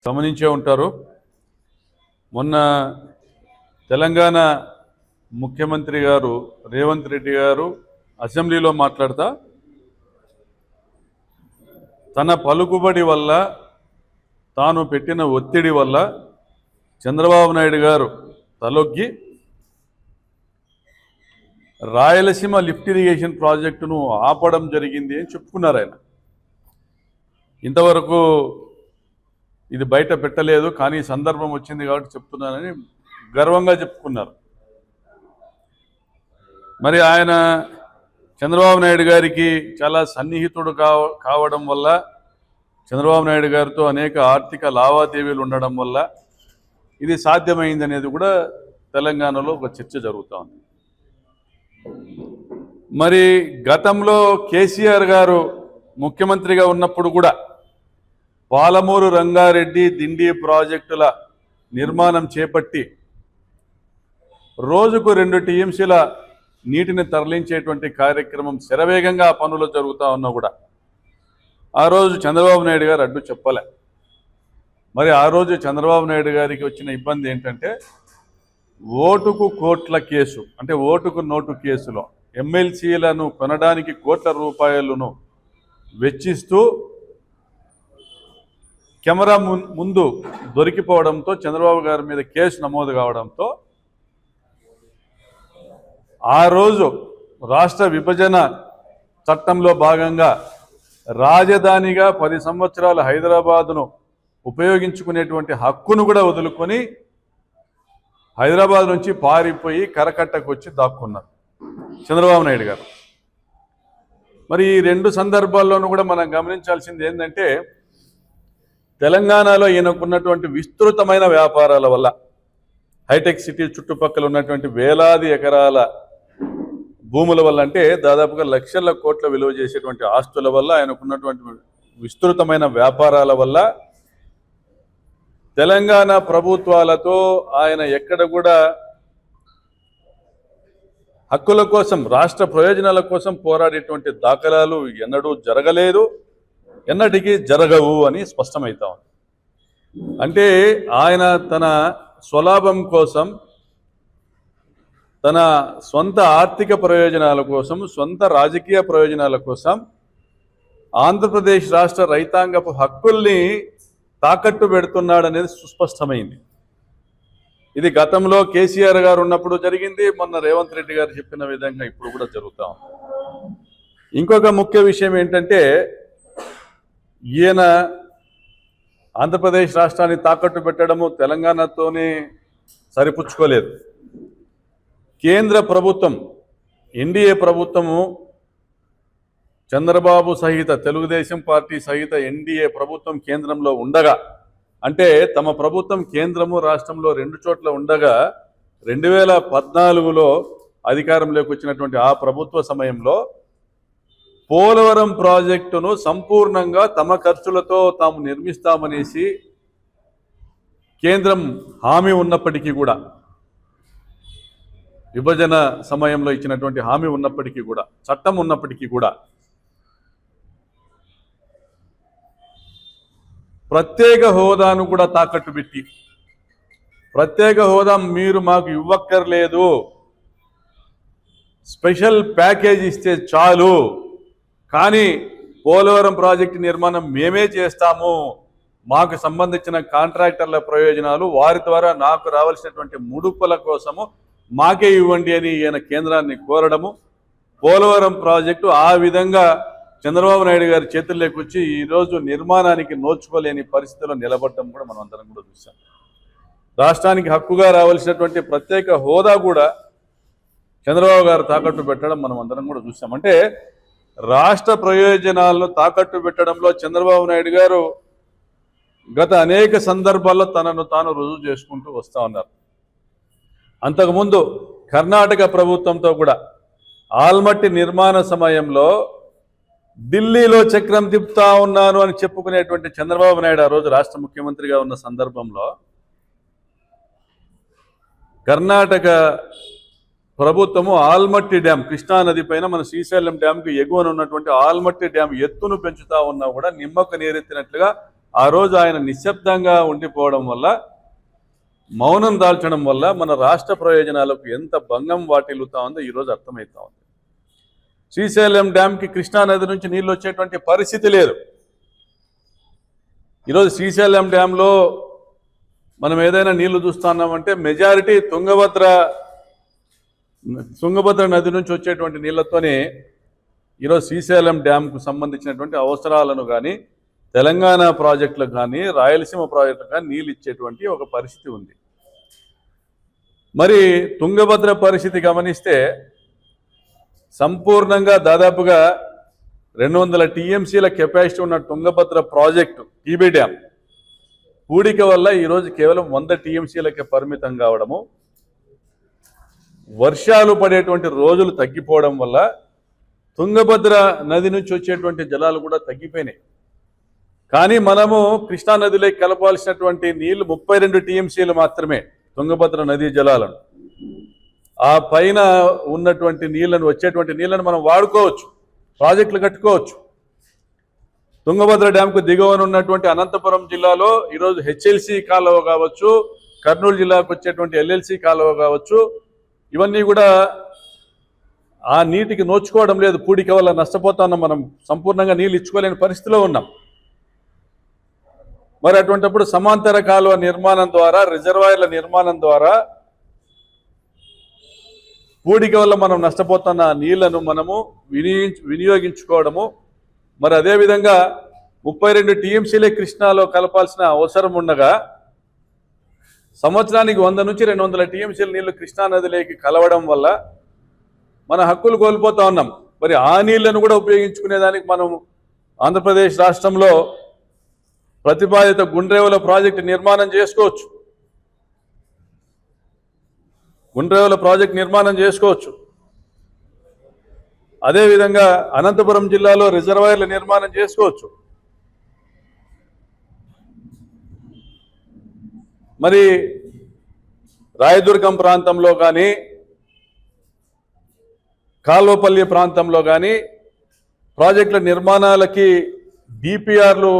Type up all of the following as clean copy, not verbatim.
గమనించే ఉంటారు. మొన్న తెలంగాణ ముఖ్యమంత్రి గారు రేవంత్ రెడ్డి గారు అసెంబ్లీలో మాట్లాడుతా తన పలుకుబడి వల్ల తాను పెట్టిన ఒత్తిడి వల్ల చంద్రబాబు నాయుడు గారు తలొగ్గి రాయలసీమ లిఫ్ట్ ఇరిగేషన్ ప్రాజెక్టును ఆపడం జరిగింది అని చెప్పుకున్నారు. ఆయన ఇంతవరకు ఇది బయట పెట్టలేదు, కానీ సందర్భం వచ్చింది కాబట్టి చెప్తున్నానని గర్వంగా చెప్పుకున్నారు. మరి ఆయన చంద్రబాబు నాయుడు గారికి చాలా సన్నిహితుడు కావడం వల్ల, చంద్రబాబు నాయుడు గారితో అనేక ఆర్థిక లావాదేవీలు ఉండడం వల్ల ఇది సాధ్యమైంది అనేది కూడా తెలంగాణలో ఒక చర్చ జరుగుతూ ఉంది. మరి గతంలో కేసీఆర్ గారు ముఖ్యమంత్రిగా ఉన్నప్పుడు కూడా పాలమూరు రంగారెడ్డి దిండి ప్రాజెక్టుల నిర్మాణం చేపట్టి రోజుకు 2 టీఎంసీల నీటిని తరలించేటువంటి కార్యక్రమం శరవేగంగా పనులు జరుగుతూ ఉన్నా కూడా ఆ రోజు చంద్రబాబు నాయుడు గారు అడ్డు చెప్పలే. మరి ఆ రోజు చంద్రబాబు నాయుడు గారికి వచ్చిన ఇబ్బంది ఏంటంటే, ఓటుకు కోట్ల కేసు, అంటే ఓటుకు నోటు కేసులో ఎమ్మెల్సీలను కొనడానికి కోట్ల రూపాయలను వెచ్చిస్తూ కెమెరా ముందు దొరికిపోవడంతో చంద్రబాబు గారి మీద కేసు నమోదు కావడంతో ఆ రోజు రాష్ట్ర విభజన చట్టంలో భాగంగా రాజధానిగా 10 సంవత్సరాలు హైదరాబాదును ఉపయోగించుకునేటువంటి హక్కును కూడా వదులుకొని హైదరాబాద్ నుంచి పారిపోయి కరకట్టకు వచ్చి దాక్కున్నారు చంద్రబాబు నాయుడు గారు. మరి ఈ 2 సందర్భాల్లోనూ కూడా మనం గమనించాల్సింది ఏంటంటే, తెలంగాణలో ఈయనకున్నటువంటి విస్తృతమైన వ్యాపారాల వల్ల, హైటెక్ సిటీ చుట్టుపక్కల ఉన్నటువంటి వేలాది ఎకరాల భూముల వల్ల, అంటే దాదాపుగా లక్షల కోట్ల విలువ చేసేటువంటి ఆస్తుల వల్ల, ఆయనకున్నటువంటి విస్తృతమైన వ్యాపారాల వల్ల తెలంగాణ ప్రభుత్వాలతో ఆయన ఎక్కడ కూడా హక్కుల కోసం, రాష్ట్ర ప్రయోజనాల కోసం పోరాడేటువంటి దాఖలాలు ఎన్నడూ జరగలేదు, ఎన్నటికీ జరగవు అని స్పష్టమవుతా ఉంది. అంటే ఆయన తన స్వలాభం కోసం, తన సొంత ఆర్థిక ప్రయోజనాల కోసం, సొంత రాజకీయ ప్రయోజనాల కోసం ఆంధ్రప్రదేశ్ రాష్ట్ర రైతాంగపు హక్కుల్ని తాకట్టు పెడుతున్నాడనేది సుస్పష్టమైంది. ఇది గతంలో కేసీఆర్ గారు ఉన్నప్పుడు జరిగింది, మొన్న రేవంత్ రెడ్డి గారు చెప్పిన విధంగా ఇప్పుడు కూడా జరుగుతూ ఉంది. ఇంకొక ముఖ్య విషయం ఏంటంటే, ఈయన ఆంధ్రప్రదేశ్ రాష్ట్రాన్ని తాకట్టు పెట్టడము తెలంగాణతోనే సరిపుచ్చుకోలేదు. కేంద్ర ప్రభుత్వం, ఎన్డీఏ ప్రభుత్వము, చంద్రబాబు సహిత తెలుగుదేశం పార్టీ సహిత ఎన్డీఏ ప్రభుత్వం కేంద్రంలో ఉండగా, అంటే తమ ప్రభుత్వం కేంద్రము రాష్ట్రంలో 2 చోట్ల ఉండగా 2014లో అధికారంలోకి వచ్చినటువంటి ఆ ప్రభుత్వ సమయంలో పోలవరం ప్రాజెక్టును సంపూర్ణంగా తమ ఖర్చులతో తాము నిర్మిస్తామనేసి కేంద్రం హామీ ఉన్నప్పటికీ కూడా, విభజన సమయంలో ఇచ్చినటువంటి హామీ ఉన్నప్పటికీ కూడా, చట్టం ఉన్నప్పటికీ కూడా ప్రత్యేక హోదాను కూడా తాకట్టు పెట్టి, ప్రత్యేక హోదా మీరు మాకు ఇవ్వక్కర్లేదు, స్పెషల్ ప్యాకేజ్ ఇస్తే చాలు, కానీ పోలవరం ప్రాజెక్టు నిర్మాణం మేమే చేస్తాము, మాకు సంబంధించిన కాంట్రాక్టర్ల ప్రయోజనాలు, వారి ద్వారా నాకు రావాల్సినటువంటి ముడుపుల కోసము మాకే ఇవ్వండి అని ఈయన కేంద్రాన్ని కోరడము, పోలవరం ప్రాజెక్టు ఆ విధంగా చంద్రబాబు నాయుడు గారి చేతుల్లోకి వచ్చి ఈరోజు నిర్మాణానికి నోచుకోలేని పరిస్థితిలో నిలబడటం కూడా మనం అందరం కూడా చూసాం. రాష్ట్రానికి హక్కుగా రావాల్సినటువంటి ప్రత్యేక హోదా కూడా చంద్రబాబు గారు తాకట్టు పెట్టడం మనం అందరం కూడా చూసాం. అంటే రాష్ట్ర ప్రయోజనాలను తాకట్టు పెట్టడంలో చంద్రబాబు నాయుడు గారు గత అనేక సందర్భాల్లో తనను తాను రుజువు చేసుకుంటూ వస్తూ ఉన్నారు. అంతకుముందు కర్ణాటక ప్రభుత్వంతో కూడా ఆల్మట్టి నిర్మాణ సమయంలో ఢిల్లీలో చక్రం తిప్పుతా ఉన్నాను అని చెప్పుకునేటువంటి చంద్రబాబు నాయుడు ఆ రోజు రాష్ట్ర ముఖ్యమంత్రిగా ఉన్న సందర్భంలో కర్ణాటక ప్రభుత్వము ఆల్మట్టి డ్యామ్, కృష్ణానది పైన మన శ్రీశైలం డ్యామ్కి ఎగువన ఉన్నటువంటి ఆల్మట్టి డ్యామ్ ఎత్తును పెంచుతా ఉన్నా కూడా నిమ్మకు నీరెత్తినట్లుగా ఆ రోజు ఆయన నిశ్శబ్దంగా ఉండిపోవడం వల్ల, మౌనం దాల్చడం వల్ల మన రాష్ట్ర ప్రయోజనాలకు ఎంత భంగం వాటిల్లుతా ఉందో ఈరోజు అర్థమవుతా ఉంది. శ్రీశైలం డ్యాంకి కృష్ణానది నుంచి నీళ్ళు వచ్చేటువంటి పరిస్థితి లేదు. ఈరోజు శ్రీశైలం డ్యాంలో మనం ఏదైనా నీళ్లు చూస్తున్నామంటే మెజారిటీ తుంగభద్ర నది నుంచి వచ్చేటువంటి నీళ్లతోనే ఈరోజు శ్రీశైలం డ్యాంకు సంబంధించినటువంటి అవసరాలను కానీ, తెలంగాణ ప్రాజెక్టులకు కానీ, రాయలసీమ ప్రాజెక్టులకు కానీ నీళ్ళు ఇచ్చేటువంటి ఒక పరిస్థితి ఉంది. మరి తుంగభద్ర పరిస్థితి గమనిస్తే సంపూర్ణంగా దాదాపుగా 200 టీఎంసీల కెపాసిటీ ఉన్న తుంగభద్ర ప్రాజెక్టు టీబీ డ్యామ్ పూడిక వల్ల ఈరోజు కేవలం 100 టీఎంసీలకే పరిమితం కావడము, వర్షాలు పడేటువంటి రోజులు తగ్గిపోవడం వల్ల తుంగభద్ర నది నుంచి వచ్చేటువంటి జలాలు కూడా తగ్గిపోయినాయి. కానీ మనము కృష్ణానదిలోకి కలపాల్సినటువంటి నీళ్లు 32 టీఎంసీలు మాత్రమే తుంగభద్ర నదీ జలాలను. ఆ పైన ఉన్నటువంటి నీళ్లను, వచ్చేటువంటి నీళ్లను మనం వాడుకోవచ్చు, ప్రాజెక్టులు కట్టుకోవచ్చు. తుంగభద్ర డ్యాంకు దిగువన ఉన్నటువంటి అనంతపురం జిల్లాలో ఈరోజు హెచ్ఎల్సి కాలువ కావచ్చు, కర్నూలు జిల్లాకు వచ్చేటువంటి ఎల్ఎల్సి కాలువ కావచ్చు, ఇవన్నీ కూడా ఆ నీటికి నోచుకోవడం లేదు. పూడిక వల్ల నష్టపోతున్నాం, మనం సంపూర్ణంగా నీళ్ళు ఇచ్చుకోలేని పరిస్థితిలో ఉన్నాం. మరి అటువంటిప్పుడు సమాంతర కాలువ నిర్మాణం ద్వారా, రిజర్వాయర్ల నిర్మాణం ద్వారా పూడిక వల్ల మనం నష్టపోతున్న నీళ్లను మనము వినియోగించుకోవడము, మరి అదేవిధంగా 32 టీఎంసీలే కృష్ణాలో కలపాల్సిన అవసరం ఉండగా సంవత్సరానికి 100 నుంచి 200 టీఎంసీల నీళ్లు కృష్ణానదిలోకి కలవడం వల్ల మన హక్కులు కోల్పోతా ఉన్నాం. మరి ఆ నీళ్లను కూడా ఉపయోగించుకునేదానికి మనం ఆంధ్రప్రదేశ్ రాష్ట్రంలో ప్రతిపాదిత గుండ్రేవుల ప్రాజెక్టు నిర్మాణం చేసుకోవచ్చు. గుండ్రేవుల ప్రాజెక్టు నిర్మాణం చేసుకోవచ్చు. అదేవిధంగా అనంతపురం జిల్లాలో రిజర్వాయర్ల నిర్మాణం చేసుకోవచ్చు. మరి రాయదుర్గం ప్రాంతంలో కానీ, కాల్వపల్లి ప్రాంతంలో కానీ ప్రాజెక్టుల నిర్మాణాలకి డిపిఆర్లు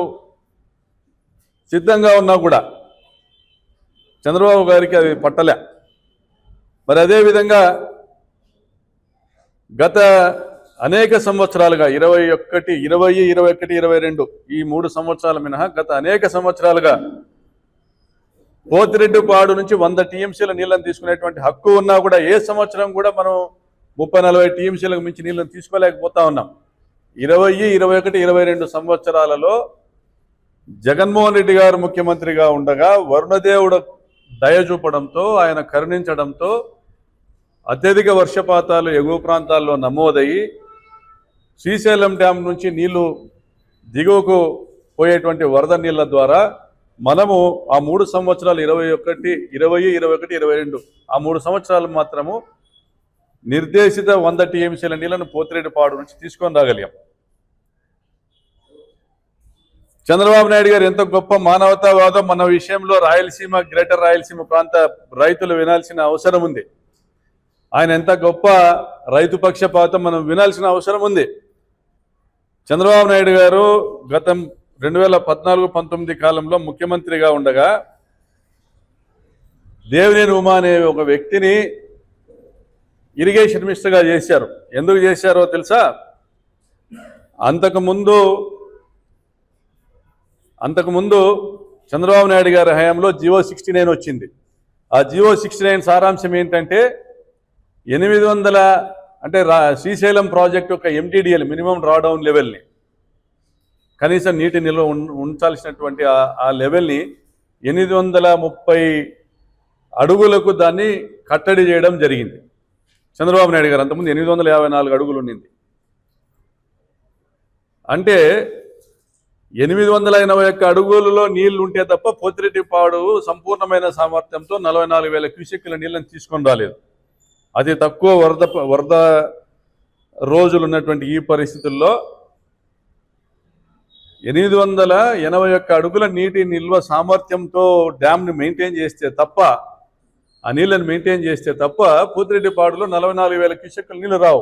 సిద్ధంగా ఉన్నా కూడా చంద్రబాబు గారికి అది పట్టలే. మరి అదేవిధంగా గత అనేక సంవత్సరాలుగా 20, 21, 22 ఈ 3 సంవత్సరాల మినహా గత అనేక సంవత్సరాలుగా పోతిరెడ్డిపాడు నుంచి 100 టీఎంసీల నీళ్ళని తీసుకునేటువంటి హక్కు ఉన్నా కూడా ఏ సంవత్సరం కూడా మనం 30-40 టీఎంసీలకు మించి నీళ్ళని తీసుకోలేకపోతా ఉన్నాం. 20, 21, 22 సంవత్సరాలలో జగన్మోహన్ రెడ్డి గారు ముఖ్యమంత్రిగా ఉండగా వరుణదేవుడు దయ చూపడంతో, ఆయన కరుణించడంతో అత్యధిక వర్షపాతాలు ఎగువ ప్రాంతాల్లో నమోదయ్యి శ్రీశైలం డ్యాం నుంచి నీళ్లు దిగువకు పోయేటువంటి వరద నీళ్ల ద్వారా మనము ఆ 3 సంవత్సరాలు 20, 21, 22 ఆ 3 సంవత్సరాలు మాత్రము నిర్దేశిత 100 టీఎంసీల నీళ్లను పోతిరెడ్డిపాడు నుంచి తీసుకొని రాగలిగాం. చంద్రబాబు నాయుడు గారు ఎంత గొప్ప మానవతావాదం మన విషయంలో రాయలసీమ, గ్రేటర్ రాయలసీమ ప్రాంత రైతులు వినాల్సిన అవసరం ఉంది. ఆయన ఎంత గొప్ప రైతు పక్షపాతం మనం వినాల్సిన అవసరం ఉంది. చంద్రబాబు నాయుడు గారు గతం 2014-19 కాలంలో ముఖ్యమంత్రిగా ఉండగా దేవినేని ఉమా అనే ఒక వ్యక్తిని ఇరిగేషన్ మినిస్టర్గా చేశారు. ఎందుకు చేశారో తెలుసా? అంతకుముందు చంద్రబాబు నాయుడు గారి హయాంలో జియో 69 వచ్చింది. ఆ జియో 69 సారాంశం ఏంటంటే 800 అంటే శ్రీశైలం ప్రాజెక్టు యొక్క ఎంటీడీఎల్ మినిమం డ్రాడౌన్ లెవెల్ని, కనీసం నీటి నిల్వ ఉంచాల్సినటువంటి ఆ లెవెల్ని 830 అడుగులకు దాన్ని కట్టడి చేయడం జరిగింది. చంద్రబాబు నాయుడు గారు అంతకుముందు 854 అడుగులు ఉండింది. అంటే 881 అడుగులలో నీళ్లు ఉంటే తప్ప పోతిరెడ్డిపాడు సంపూర్ణమైన సామర్థ్యంతో 44,000 క్యూసెక్కుల నీళ్ళని తీసుకొని రాలేదు. అతి తక్కువ వరద రోజులు ఉన్నటువంటి ఈ పరిస్థితుల్లో 881 అడుగుల నీటి నిల్వ సామర్థ్యంతో డ్యామ్ని మెయింటైన్ చేస్తే తప్ప, ఆ నీళ్ళని మెయింటైన్ చేస్తే తప్ప పోతిరెడ్డిపాడులో 44,000 క్యూసెక్కుల నీళ్ళు రావు.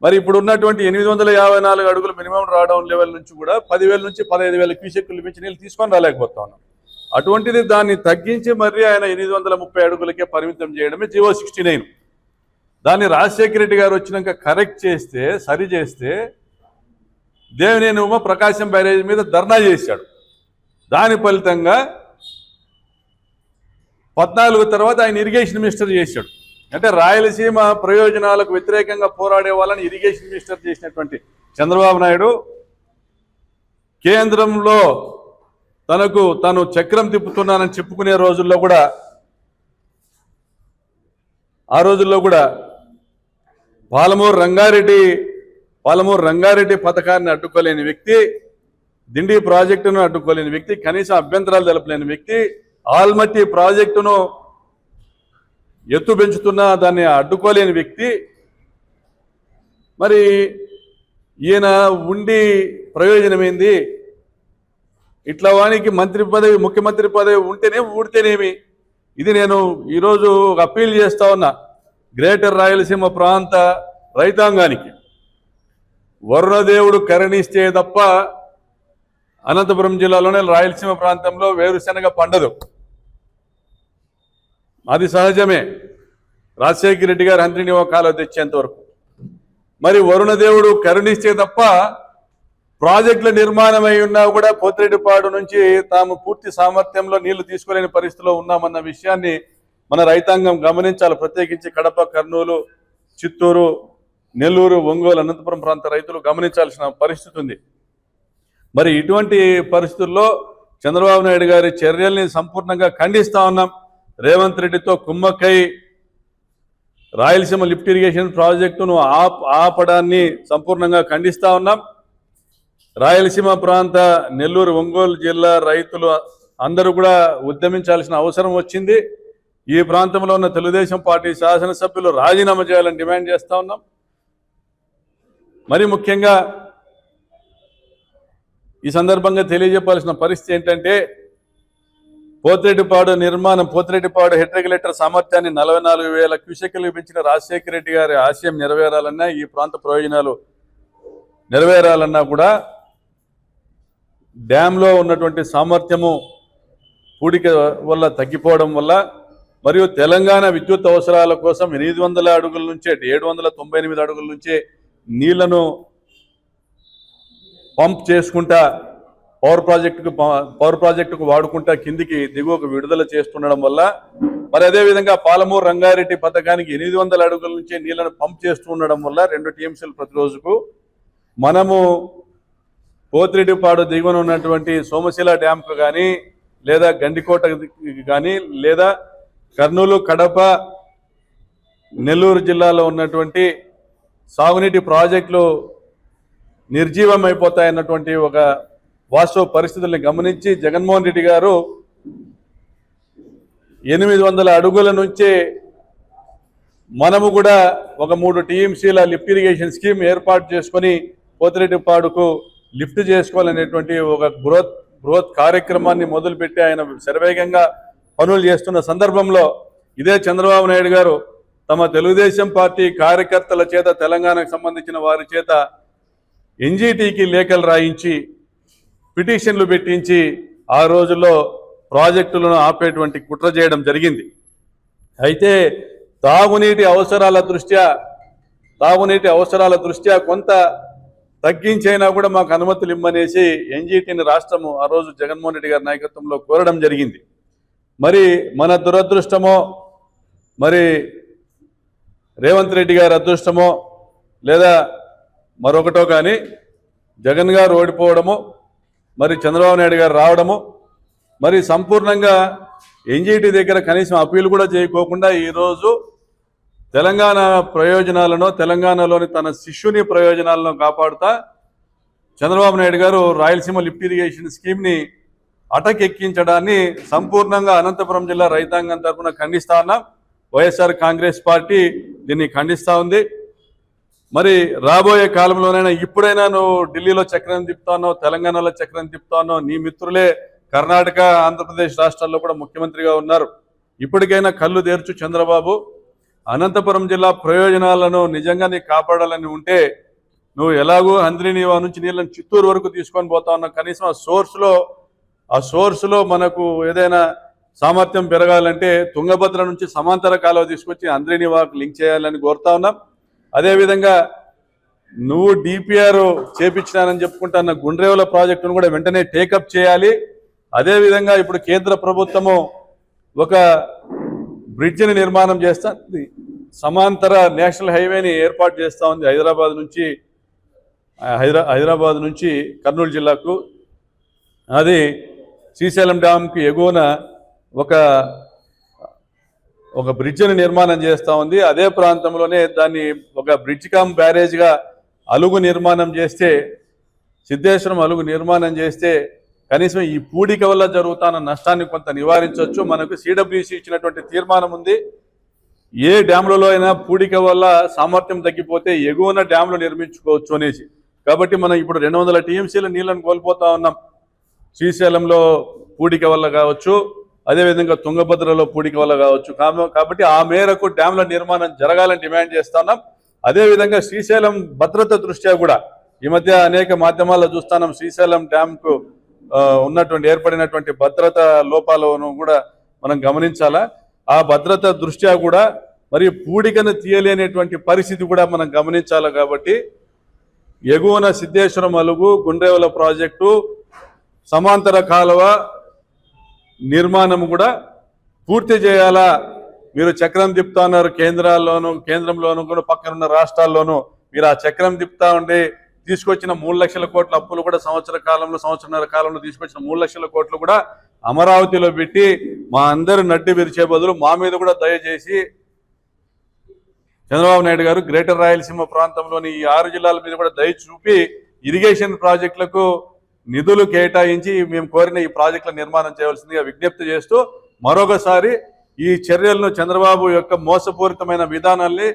మరి ఇప్పుడు ఉన్నటువంటి 854 అడుగులు మినిమం డ్రాడౌన్ లెవెల్ నుంచి కూడా 10,000 నుంచి 15,000 క్యూసెక్కులు మించి నీళ్ళు తీసుకొని రాలేకపోతా ఉన్నాం. అటువంటిది దాన్ని తగ్గించి మరి ఆయన 830 అడుగులకే పరిమితం చేయడమే జీవో 69. దాన్ని రాజశేఖర రెడ్డి గారు వచ్చినాక కరెక్ట్ చేస్తే, సరి చేస్తే దేవినేని ఉమ ప్రకాశం బ్యారేజ్ మీద ధర్నా చేశాడు. దాని ఫలితంగా 14 తర్వాత ఆయన ఇరిగేషన్ మినిస్టర్ చేశాడు. అంటే రాయలసీమ ప్రయోజనాలకు వ్యతిరేకంగా పోరాడే వాళ్ళని ఇరిగేషన్ మినిస్టర్ చేసినటువంటి చంద్రబాబు నాయుడు కేంద్రంలో తను చక్రం తిప్పుతున్నానని చెప్పుకునే రోజుల్లో కూడా ఆ రోజుల్లో కూడా పాలమూరు రంగారెడ్డి పథకాన్ని అడ్డుకోలేని వ్యక్తి, దిండి ప్రాజెక్టును అడ్డుకోలేని వ్యక్తి, కనీసం అభ్యంతరాలు తెలపలేని వ్యక్తి, ఆల్మట్టి ప్రాజెక్టును ఎత్తు పెంచుతున్నా దాన్ని అడ్డుకోలేని వ్యక్తి, మరి ఈయన ఉండి ప్రయోజనమైంది? ఇట్లా వానికి ముఖ్యమంత్రి పదవి ఉంటేనే ఊడితేనేమి? ఇది నేను ఈరోజు ఒక అప్పీల్ చేస్తా ఉన్నా గ్రేటర్ రాయలసీమ ప్రాంత రైతాంగానికి. వరుణదేవుడు కరుణిస్తే తప్ప అనంతపురం జిల్లాలోనే రాయలసీమ ప్రాంతంలో వేరుశెనగ పండదు. అది సహజమే, రాజశేఖర రెడ్డి గారు హంద్రిని కాలువ తెచ్చేంత వరకు. మరి వరుణదేవుడు కరుణిస్తే తప్ప ప్రాజెక్టుల నిర్మాణం అయి ఉన్నా కూడా పోతిరెడ్డిపాడు నుంచి తాము పూర్తి సామర్థ్యంలో నీళ్లు తీసుకోలేని పరిస్థితిలో ఉన్నామన్న విషయాన్ని మన రైతాంగం గమనించాలి. ప్రత్యేకించి కడప, కర్నూలు, చిత్తూరు, నెల్లూరు, ఒంగోలు, అనంతపురం ప్రాంత రైతులు గమనించాల్సిన పరిస్థితి ఉంది. మరి ఇటువంటి పరిస్థితుల్లో చంద్రబాబు నాయుడు గారి చర్యల్ని సంపూర్ణంగా ఖండిస్తా ఉన్నాం. రేవంత్ రెడ్డితో కుమ్మక్కై రాయలసీమ లిఫ్ట్ ఇరిగేషన్ ప్రాజెక్టును ఆపడాన్ని సంపూర్ణంగా ఖండిస్తా ఉన్నాం. రాయలసీమ ప్రాంత నెల్లూరు, ఒంగోలు జిల్లా రైతులు అందరూ కూడా ఉద్యమించాల్సిన అవసరం వచ్చింది. ఈ ప్రాంతంలో ఉన్న తెలుగుదేశం పార్టీ శాసనసభ్యులు రాజీనామా చేయాలని డిమాండ్ చేస్తా ఉన్నాం. మరి ముఖ్యంగా ఈ సందర్భంగా తెలియజెప్పాల్సిన పరిస్థితి ఏంటంటే, పోతిరెడ్డిపాడు హెడ్ రెగ్యులేటర్ సామర్థ్యాన్ని 44,000 క్యూసెక్కులు పెంచిన రాజశేఖర రెడ్డి గారి ఆశయం నెరవేరాలన్నా, ఈ ప్రాంత ప్రయోజనాలు నెరవేరాలన్నా కూడా డ్యాంలో ఉన్నటువంటి సామర్థ్యము పూడిక వల్ల తగ్గిపోవడం వల్ల, మరియు తెలంగాణ విద్యుత్ అవసరాల కోసం 800 అడుగుల నుంచే 798 అడుగుల నుంచే నీళ్లను పంప్ చేసుకుంటా పవర్ ప్రాజెక్టుకు వాడుకుంటా కిందికి దిగువకు విడుదల చేస్తుండడం వల్ల, మరి అదేవిధంగా పాలమూరు రంగారెడ్డి పథకానికి 800 అడుగుల నుంచే నీళ్లను పంప్ చేస్తూ ఉండడం వల్ల 2 టీఎంసీలు ప్రతిరోజుకు మనము పోతిరెడ్డిపాడు దిగువన ఉన్నటువంటి సోమశిల డ్యాంకు కానీ, లేదా గండికోట కానీ, లేదా కర్నూలు, కడప, నెల్లూరు జిల్లాలో ఉన్నటువంటి సాగునీటి ప్రాజెక్టులు నిర్జీవమైపోతాయన్నటువంటి ఒక వాస్తవ పరిస్థితుల్ని గమనించి జగన్మోహన్ రెడ్డి గారు 800 అడుగుల నుంచే మనము కూడా ఒక 3 టీఎంసీల లిఫ్ట్ ఇరిగేషన్ స్కీమ్ ఏర్పాటు చేసుకొని పోతిరెడ్డిపాడుకు లిఫ్ట్ చేసుకోవాలనేటువంటి ఒక బృహత్ కార్యక్రమాన్ని మొదలుపెట్టి ఆయన శరవేగంగా పనులు చేస్తున్న సందర్భంలో ఇదే చంద్రబాబు నాయుడు గారు తమ తెలుగుదేశం పార్టీ కార్యకర్తల చేత, తెలంగాణకు సంబంధించిన వారి చేత ఎన్జీటీకి లేఖలు రాయించి, పిటిషన్లు పెట్టించి ఆ రోజుల్లో ప్రాజెక్టులను ఆపేటువంటి కుట్ర చేయడం జరిగింది. అయితే తాగునీటి అవసరాల దృష్ట్యా కొంత తగ్గించైనా కూడా మాకు అనుమతులు ఇమ్మనేసి ఎన్జీటీని రాష్ట్రము ఆ రోజు జగన్మోహన్ రెడ్డి గారి నాయకత్వంలో కోరడం జరిగింది. మరి మన దురదృష్టమో, మరి రేవంత్ రెడ్డి గారి అదృష్టమో, లేదా మరొకటో కానీ జగన్ గారు ఓడిపోవడము, మరి చంద్రబాబు నాయుడు గారు రావడము, మరి సంపూర్ణంగా ఎన్జీటీ దగ్గర కనీసం అప్పీల్ కూడా చేయకోకుండా ఈరోజు తెలంగాణ ప్రయోజనాలను, తెలంగాణలోని తన శిష్యుని ప్రయోజనాలను కాపాడుతా చంద్రబాబు నాయుడు గారు రాయలసీమ లిఫ్ట్ ఇరిగేషన్ స్కీమ్ని అటకెక్కించడాన్ని సంపూర్ణంగా అనంతపురం జిల్లా రైతాంగం తరఫున ఖండిస్తా ఉన్నాం. వైఎస్ఆర్ కాంగ్రెస్ పార్టీ దీన్ని ఖండిస్తూ ఉంది. మరి రాబోయే కాలంలోనైనా, ఇప్పుడైనా నువ్వు ఢిల్లీలో చక్రం తిప్పుతానో, తెలంగాణలో చక్రం తిప్పుతానో, నీ మిత్రులే కర్ణాటక, ఆంధ్రప్రదేశ్ రాష్ట్రాల్లో కూడా ముఖ్యమంత్రిగా ఉన్నారు. ఇప్పటికైనా కళ్ళు తెరచు చంద్రబాబు. అనంతపురం జిల్లా ప్రయోజనాలను నిజంగానే కాపాడాలని ఉంటే నువ్వు ఎలాగో హంద్రీనీవా నుంచి నీళ్ళని చిత్తూరు వరకు తీసుకొని పోతా ఉన్నావు. కనీసం ఆ సోర్స్లో మనకు ఏదైనా సామర్థ్యం పెరగాలంటే తుంగభద్ర నుంచి సమాంతర కాలువ తీసుకొచ్చి హంద్రీనీవాకు లింక్ చేయాలని కోరుతా ఉన్నాం. అదేవిధంగా నువ్వు డిపిఆర్ చేపించినానని చెప్పుకుంటున్న గుండ్రేవుల ప్రాజెక్టును కూడా వెంటనే టేకప్ చేయాలి. అదేవిధంగా ఇప్పుడు కేంద్ర ప్రభుత్వము ఒక బ్రిడ్జిని నిర్మాణం చేస్తుంది, సమాంతర నేషనల్ హైవేని ఏర్పాటు చేస్తూ ఉంది హైదరాబాద్ నుంచి కర్నూలు జిల్లాకు. అది శ్రీశైలం డ్యామ్కి ఎగువన ఒక బ్రిడ్జిని నిర్మాణం చేస్తూ ఉంది. అదే ప్రాంతంలోనే దాన్ని ఒక బ్రిడ్జ్ కమ్ బ్యారేజ్గా సిద్ధేశ్వరం అలుగు నిర్మాణం చేస్తే కనీసం ఈ పూడిక వల్ల జరుగుతున్న నష్టాన్ని కొంత నివారించవచ్చు. మనకు సిడబ్ల్యూసి ఇచ్చినటువంటి తీర్మానం ఉంది, ఏ డ్యామ్లలో అయినా పూడిక వల్ల సామర్థ్యం తగ్గిపోతే ఎగువన డ్యామ్లు నిర్మించుకోవచ్చు అనేసి. కాబట్టి మనం ఇప్పుడు 200 టీఎంసీల నీళ్లను కోల్పోతా ఉన్నాం. శ్రీశైలంలో పూడిక వల్ల కావచ్చు, అదేవిధంగా తుంగభద్రలో పూడిక వల్ల కావచ్చు. కాబట్టి ఆ మేరకు డ్యామ్ల నిర్మాణం జరగాలని డిమాండ్ చేస్తున్నాం. అదేవిధంగా శ్రీశైలం భద్రత దృష్ట్యా కూడా ఈ మధ్య అనేక మాధ్యమాల్లో చూస్తున్నాం, శ్రీశైలం డ్యామ్కు ఏర్పడినటువంటి భద్రత లోపాలను కూడా మనం గమనించాలా. ఆ భద్రత దృష్ట్యా కూడా మరి పూడికను తీయలేనటువంటి పరిస్థితి కూడా మనం గమనించాలి. కాబట్టి ఎగువన సిద్ధేశ్వరం అలుగు గుండ్రేవుల ప్రాజెక్టు సమాంతర కాలువ నిర్మాణం కూడా పూర్తి చేయాలా. మీరు చక్రం తిప్పుతా ఉన్నారు, కేంద్రంలోనూ కూడా పక్కనున్న రాష్ట్రాల్లోనూ మీరు ఆ చక్రం తిప్పుతా ఉండి తీసుకొచ్చిన 3 లక్షల కోట్ల అప్పులు కూడా సంవత్సరన్నర కాలంలో తీసుకొచ్చిన 3 లక్షల కోట్లు కూడా అమరావతిలో పెట్టి మా అందరి నడ్డి విరిచే బదులు మా మీద కూడా దయచేసి చంద్రబాబు నాయుడు గారు గ్రేటర్ రాయలసీమ ప్రాంతంలోని ఈ 6 జిల్లాల మీద కూడా దయ చూపి ఇరిగేషన్ ప్రాజెక్టులకు నిధులు కేటాయించి మేము కోరిన ఈ ప్రాజెక్టుల నిర్మాణం చేయవలసిందిగా విజ్ఞప్తి చేస్తూ మరొకసారి ఈ చర్యలను చంద్రబాబు యొక్క మోసపూరితమైన విధానాల్ని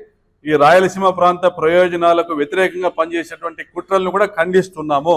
ఈ రాయలసీమ ప్రాంత ప్రయోజనాలకు వ్యతిరేకంగా పనిచేసేటువంటి కుట్రలను కూడా ఖండిస్తున్నాము.